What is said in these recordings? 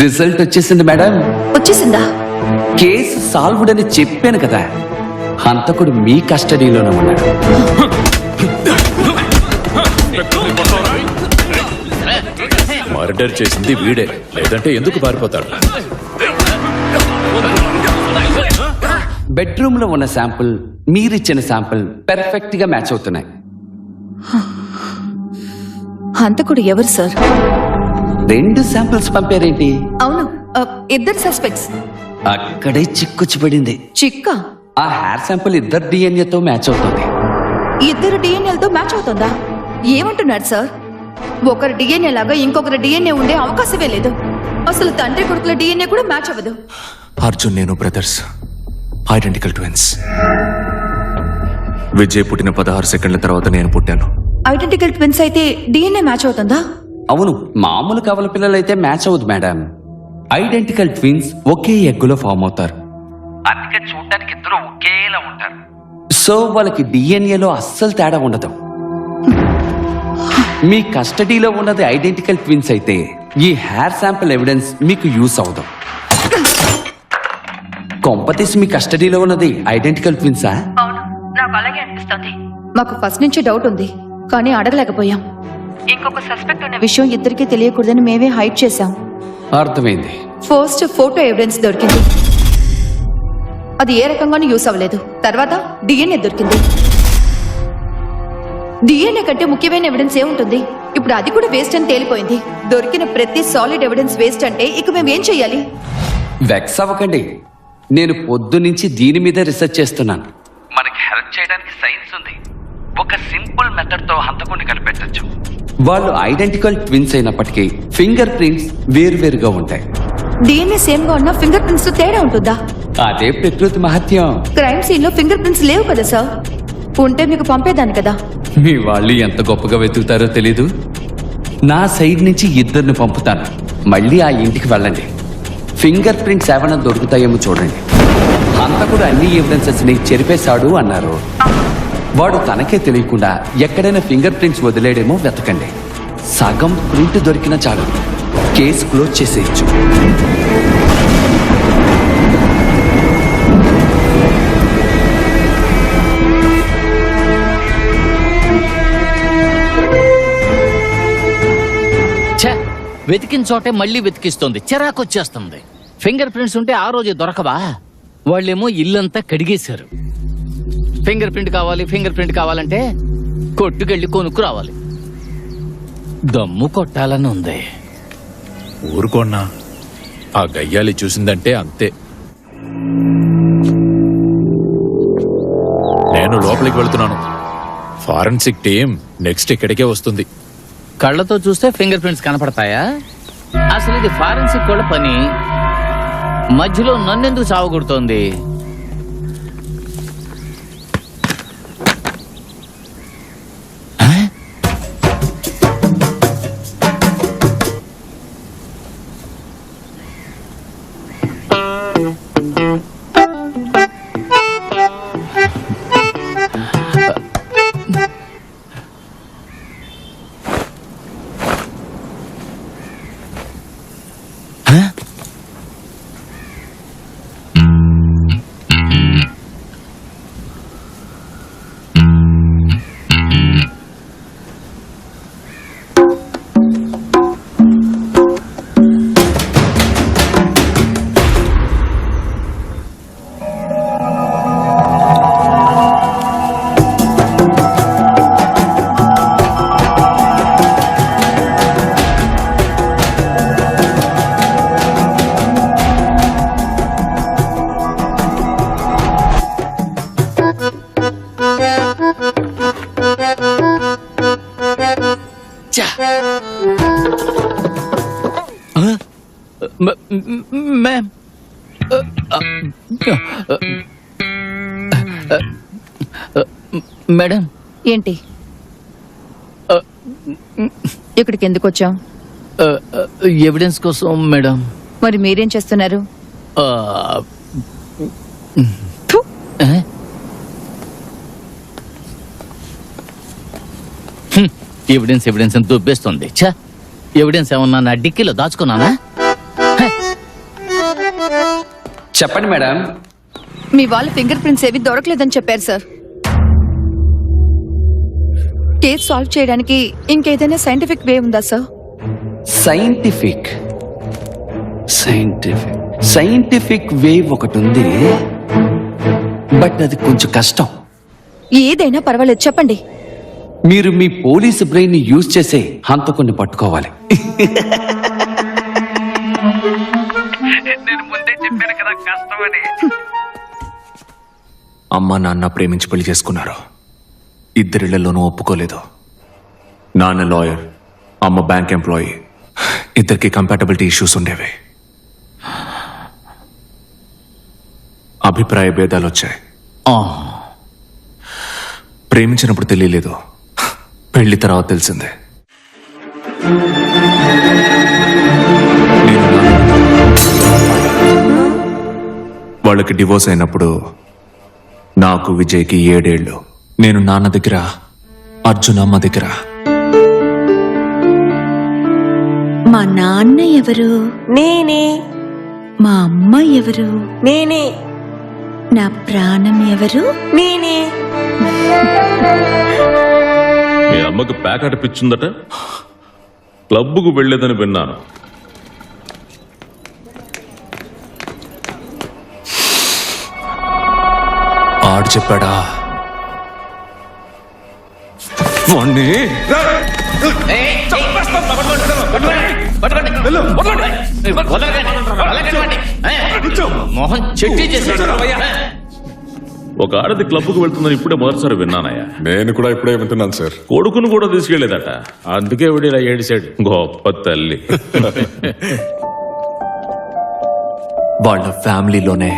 Result వచ్చేసింది madam. వచ్చేసిందా? Case solved అని చెప్పాను కదా. హంతకుడు మీ కస్టడీలోనే ఉన్నాడు. మర్డర్ చేసింది వీడే, లేదంటే ఎందుకు పారిపోతాడు? బెడ్రూమ్ లో ఉన్న శాంపుల్ మీరిచ్చిన శాంపుల్ పెర్ఫెక్ట్ గా మ్యాచ్ అవుతున్నాయి. హంతకుడు ఎవరు సార్? 2 శాంపిల్స్ పంపారేంటి? అవును, ఇద్దరు సస్పెక్ట్స్. అక్కడే చిక్కుచ్చిపడింది. చిక్క? ఆ హెయిర్ శాంపుల్ ఇద్దరు డిఎన్ఏతో మ్యాచ్ అవుతుంది. ఇద్దరు డిఎన్ఏలతో మ్యాచ్ అవుతుందా? ఏమంటున్నారు సార్? ఒకరు డిఎన్ఏ లాగా ఇంకొకరు డిఎన్ఏ ఉండే అవకాశమే లేదు. అసలు తండ్రి కొడుకుల డిఎన్ఏ కూడా మ్యాచ్ అవ్వదు. అర్జున్ నేను బ్రదర్స్, ఐడెంటికల్ ట్విన్స్. విజయ్ పుట్టిన 16 సెకండ్ల తర్వాత నేను పుట్టాను. ఐడెంటికల్ ట్విన్స్ అయితే డిఎన్ఏ మ్యాచ్ అవుతుందా? అవును, మామూలు కవల పిల్లలైతే మ్యాచ్ అవ్వదు మేడం. ఐడెంటికల్ ట్విన్స్ ఒకే ఎగ్గులో ఫామ్ అవుతారు. అందుకే చూడటానికి ఇద్దరు ఒకేలా ఉంటారు. సో వాళ్ళకి డిఎన్ఏలో అస్సలు తేడా ఉండదు. మీ కస్టడీలో ఉన్నది ఐడెంటికల్ ట్విన్స్ అయితే ఈ హెయిర్ శాంపిల్ ఎవిడెన్స్ మీకు యూస్ అవుదాం. కొంపతీసి మీ కస్టడీలో ఉన్నది ఐడెంటికల్ ట్విన్సా? అవును, నాకు అలాగే అనిపిస్తుంది. మాకు ఫస్ట్ నుంచి డౌట్ ఉంది, కానీ అడగలేకపోయాం. ఇంకొక సస్పెక్ట్ ఉన్న విషయం ఇద్దరికీ తెలియకూడదని మేమే హైడ్ చేశాం. అర్థమైంది. ఫస్ట్ ఫోటో ఎవిడెన్స్ దొరికింది, అది ఏ రకంగానూ యూస్ అవ్వలేదు. తర్వాత డిఎన్ఏ దొరికింది. డిఎన్ఏ కంటే ముఖ్యమైన ఎవిడెన్స్ ఏముంటుంది? ఇప్పుడు అది కూడా వేస్ట్ అని తేలిపోయింది. దొరికిన ప్రతి సాలిడ్ ఎవిడెన్స్ వేస్ట్ అంటే ఇక మేము ఏం చెయ్యాలి? వెక్స్ అవ్వకండి, నేను పొద్దు నుంచి దీని మీద రీసెర్చ్ చేస్తున్నాను. మనకి హెల్ప్ చేయడానికి సైన్స్ ఉంది. ఒక సింపుల్ మెథడ్ తో హంతకుడిని కనిపెట్టొచ్చు. వాళ్ళు ఐడెంటికల్ ట్విన్స్ అయినప్పటికీ ఫింగర్ ప్రింట్స్ వేరువేరుగా ఉంటాయి. డిఎన్ఏ సేమ్ గా ఉన్న ఫింగర్ ప్రింట్స్ తో తేడా ఉంటుందా? అదే ప్రకృతి మహత్యం. క్రైమ్ సీన్ లో ఫింగర్ ప్రింట్స్ లేవు కదా సార్? ఉంటే మీకు పంపేదాన్ని కదా. మీ వాళ్ళు ఎంత గొప్పగా వెతుకుతారో తెలీదు. నా సైడ్ నుంచి ఇద్దరిని పంపుతాను. మళ్ళీ ఆ ఇంటికి వెళ్ళండి. ఫింగర్ ప్రింట్స్ ఏమైనా దొరుకుతాయేమో చూడండి. హంతకుడు అన్ని ఎవిడెన్సెస్ ని చెరిపేశాడు అన్నారు. వాడు తనకే తెలియకుండా ఎక్కడైనా ఫింగర్ ప్రింట్స్ వదిలేడేమో వెతకండి. సగం ప్రింట్ దొరికినా చాలు, కేసు క్లోజ్ చేసేయచ్చు. వెతికిన చోటే మళ్ళీ వెతికిస్తుంది, చిరాకొచ్చేస్తుంది. ఫింగర్ ప్రింట్స్ ఉంటే ఆ రోజే దొరకవా? వాళ్ళేమో ఇల్లంతా కడిగేశారు. ఫింగర్ ప్రింట్ కావాలంటే కొట్టుకెళ్ళి కొనుక్కు రావాలి. దమ్ము కొట్టాలని ఉంది. ఊరుకోన్నా, ఆ గయ్యాలి చూసిందంటే అంతే. నేను లోపలికి వెళ్తున్నాను. ఫారెన్సిక్ టీం నెక్స్ట్ ఇక్కడికే వస్తుంది. కళ్ళతో చూస్తే ఫింగర్ ప్రింట్స్ కనపడతాయా? అసలు ఇది ఫారెన్సిక్ వాళ్ళ పని. మధ్యలో నన్నెందుకు చావగొడుతోంది? Ma'am, madam. ఏంటి ఇక్కడికి ఎందుకు వచ్చాం? ఎవిడెన్స్ కోసం మేడం. మరి మీరేం చేస్తున్నారు? ఎవిడెన్స్ అని దుబ్బేస్తుంది. ఛా, ఎవిడెన్స్ ఏమన్నా నా డిక్కీలో దాచుకున్నానా? చెప్పండి మేడం. మీ వాళ్ళ ఫింగర్ ప్రింట్స్ ఏవి దొరకలేదని చెప్పారు సార్. కేసు సాల్వ్ చేయడానికి ఇంకేదైనా సైంటిఫిక్ వే ఉందా సార్? సైంటిఫిక్ సైంటిఫిక్ వే ఒకటి ఉంది, బట్ అది కొంచెం కష్టం. ఏదైనా పర్వాలేదు, చెప్పండి. మీరు మీ పోలీసు బ్రెయిన్ ని యూజ్ చేసే హంతకుని పట్టుకోవాలి. నేను ముందే చెప్పాను కదా కష్టమని. అమ్మ నాన్న ప్రేమించి పెళ్లి చేసుకున్నారు. ఇద్దరిళ్లలోనూ ఒప్పుకోలేదు. నాన్న లాయర్, అమ్మ బ్యాంక్ ఎంప్లాయీ. ఇద్దరికి కంపాటబిలిటీ ఇష్యూస్ ఉండేవి. అభిప్రాయ భేదాలు వచ్చాయి. ప్రేమించినప్పుడు తెలియలేదు, పెళ్లి తర్వాత తెలిసిందే. వాళ్ళకి డివోర్స్ అయినప్పుడు నాకు విజయ్కి 7 ఏళ్ళు. నేను నాన్న దగ్గర, అర్జున్ అమ్మ దగ్గర. మా నాన్న ఎవరు? నేనే. మా అమ్మ ఎవరు? నేనే. నా ప్రాణం ఎవరు? నేనే. మీ అమ్మకు ప్యాకెట్ పిచ్చుందట, క్లబ్కు వెళ్లేదని విన్నాను. ఆడు చెప్పాడా? వాణ్ణి మోహన్ చెట్టి చేశాడు. ఒక ఆడది క్లబ్కు వెళ్తుందని ఇప్పుడే మొదటిసారి విన్నానయ్యా. నేను కూడా ఇప్పుడే వింటున్నాను సార్. కొడుకును కూడా తీసుకెళ్లేదట, అందుకే వీడిలా ఏడిశాడు. గొప్ప తల్లి. వాళ్ళ ఫ్యామిలీలోనే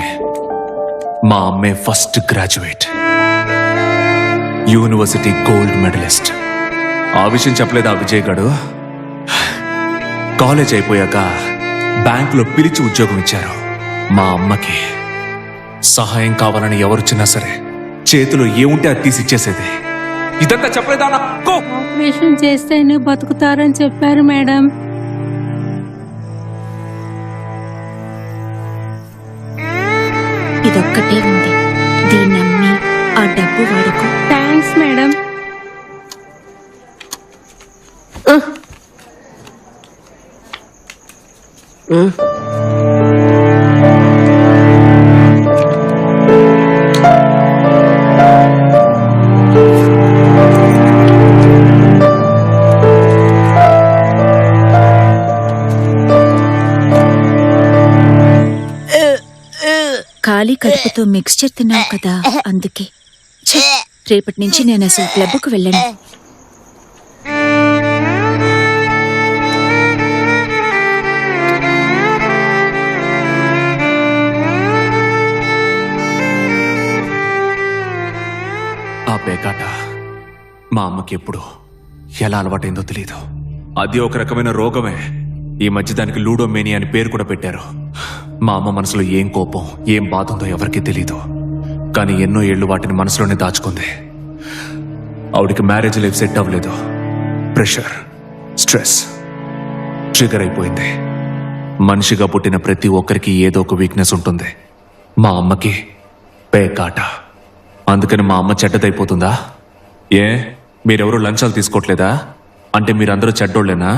మా అమ్మే first graduate, university gold medalist. ఆ విషయం చెప్పలేదా విజయ్ గారు? కాలేజ్ అయిపోయాక బ్యాంకులో పిలిచి ఉద్యోగం ఇచ్చారు. మా అమ్మకి సహాయం కావాలని ఎవరొచ్చినా సరే చేతిలో ఏముంటే అది తీసిచ్చేసేది. ఇదంతా చెప్పలేదా నాకు? ఆపరేషన్ చేస్తేనే బతుకుతారని చెప్పారు మేడం. ఇదొక్కటే ఉంది, దీన్ని నమ్మి ఆ డబ్బు వాడుకో. Thanks madam. ఖాళీ కడుపుతో మిక్స్చర్ తిన్నావు కదా, అందుకే. ఛే, రేపటి నుంచి నేను అసలు క్లబ్కు వెళ్ళను. ఆ పేకాట మా అమ్మకి ఎప్పుడు ఎలా అలవాటైందో తెలీదు. అది ఒక రకమైన రోగమే. ఈ మధ్య దానికి లూడోమేనియా అని పేరు కూడా పెట్టారు. మా అమ్మ మనసులో ఏం కోపం, ఏం బాధ ఉందో ఎవరికీ తెలీదు. కానీ ఎన్నో ఏళ్లు వాటిని మనసులోనే దాచుకుంది. ఆవిడికి మ్యారేజ్ లైఫ్ సెట్ అవ్వలేదు. ప్రెషర్, స్ట్రెస్ ట్రిగర్ అయిపోయింది. మనిషిగా పుట్టిన ప్రతి ఒక్కరికి ఏదో ఒక వీక్నెస్ ఉంటుంది. మా అమ్మకి పేకాట. అందుకని మా అమ్మ చెడ్డదైపోతుందా? ఏ, మీరెవరూ లంచాలు తీసుకోవట్లేదా? అంటే మీరందరూ చెడ్డోళ్ళేనా?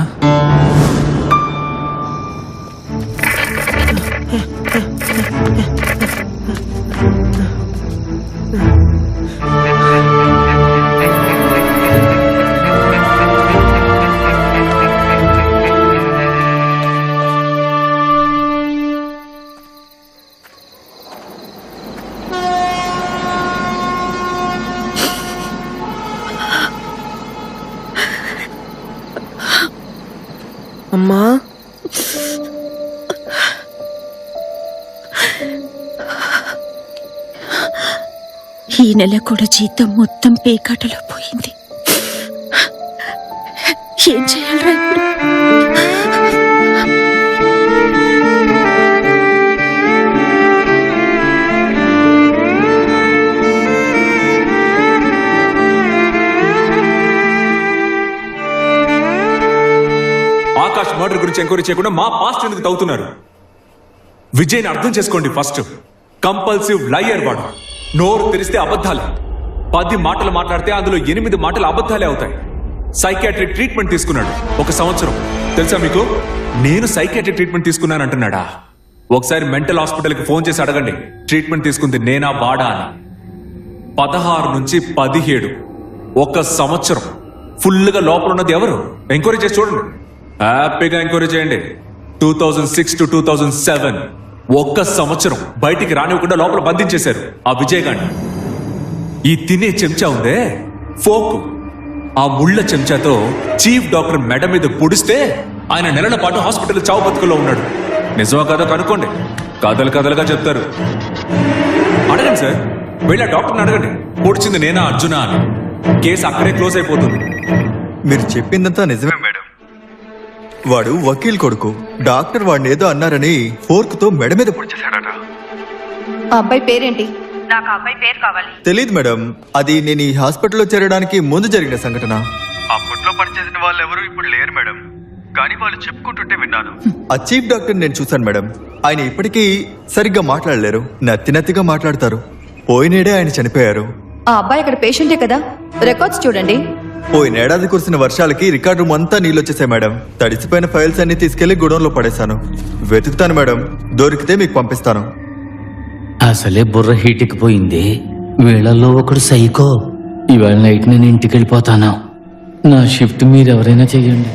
అమ్మా, ఈ నెల కూడా జీతం మొత్తం పేకాటలో పోయింది. ఏం చేయాలరా ఇప్పుడు? ఆకాష్ మర్డర్ గురించి ఎంక్వైరీ చేయకుండా మా పాస్ట్ ఎందుకు తవ్వుతున్నారు? విజయ్ని అర్థం చేసుకోండి ఫస్ట్. కంపల్సివ్ లయర్ వాడు. నోరు తెరిస్తే అబద్ధాలు. 10 మాటలు మాట్లాడితే అందులో 8 మాటలు అబద్ధాలే అవుతాయి. సైకాట్రిక్ ట్రీట్మెంట్ తీసుకున్నాడు 1 సంవత్సరం. తెలుసా మీకు? నేను సైకాట్రిక్ ట్రీట్మెంట్ తీసుకున్నాను అంటున్నాడా? ఒకసారి మెంటల్ హాస్పిటల్కి ఫోన్ చేసి అడగండి, ట్రీట్మెంట్ తీసుకుంది నేనా వాడా అని. 16 నుంచి 17 1 సంవత్సరం ఫుల్గా లోపల ఉన్నది ఎవరు? ఎంక్వైరీ చేసి చూడండి, హ్యాపీగా ఎంక్వైరీ చేయండి. 2006 to 2007 1 సంవత్సరం బయటికి రానివ్వకుండా లోపల బంధించేశారు ఆ విజయ్ గారిని. ఈ తినే చెంచా ఉందే ఫోక్, ఆ ముళ్ళ చెంచాతో చీఫ్ డాక్టర్ మెడ మీద పొడిస్తే ఆయన నెలల పాటు హాస్పిటల్ చావు బతుకుల్లో ఉన్నాడు. నిజమా కాదో కనుక్కోండి, కథలుగా చెప్తారు. అడగండి సార్, వెళ్ళి ఆ డాక్టర్ని అడగండి, పొడిచింది నేనా అర్జునా అని. కేసు అక్కడే క్లోజ్ అయిపోతుంది. మీరు చెప్పిందంతా నిజమే మేడం. వాడు వకీల్ కొడుకు. డాక్టర్ వాడిని ఏదో అన్నారని ఫోర్క్తో మెడ మీద పొడిచేశాడట. ఆ అబ్బాయి పేరేంటి? తెలీదు మేడం, అది నేను ఈ హాస్పిటల్లో చేరడానికి ముందు జరిగిన సంఘటన. అప్పట్లో పనిచేసిన వాళ్ళు ఎవరు ఇప్పుడు లేరు మేడం, కానీ వాళ్ళు చెప్పుకుంటుంటే విన్నాను. ఆ చీఫ్ డాక్టర్ నేను చూశాను మేడం. ఆయన ఇప్పటికీ సరిగ్గా మాట్లాడలేరు, నత్తిగా మాట్లాడతారు. పోయినేడే ఆయన చనిపోయారు. ఆ అబ్బాయి అక్కడ పేషెంటే కదా, రికార్డ్స్ చూడండి. పోయినేడాది కురిసిన వర్షాలకి రికార్డ్ రూమ్ అంతా నీళ్ళొచ్చేసాయి మేడం. తడిసిపోయిన ఫైల్స్ అన్ని తీసుకెళ్లి గుడౌన్లో పడేశాను. వెతుకుతాను మేడం, దొరికితే మీకు పంపిస్తాను. అసలే బుర్ర హీటెక్కిపోయింది. వీళ్ళల్లో ఒకడు సైకో. ఇవాళ నైట్ నేను ఇంటికి వెళ్ళిపోతాను. నా షిఫ్ట్ మీరు ఎవరైనా చెయ్యండి.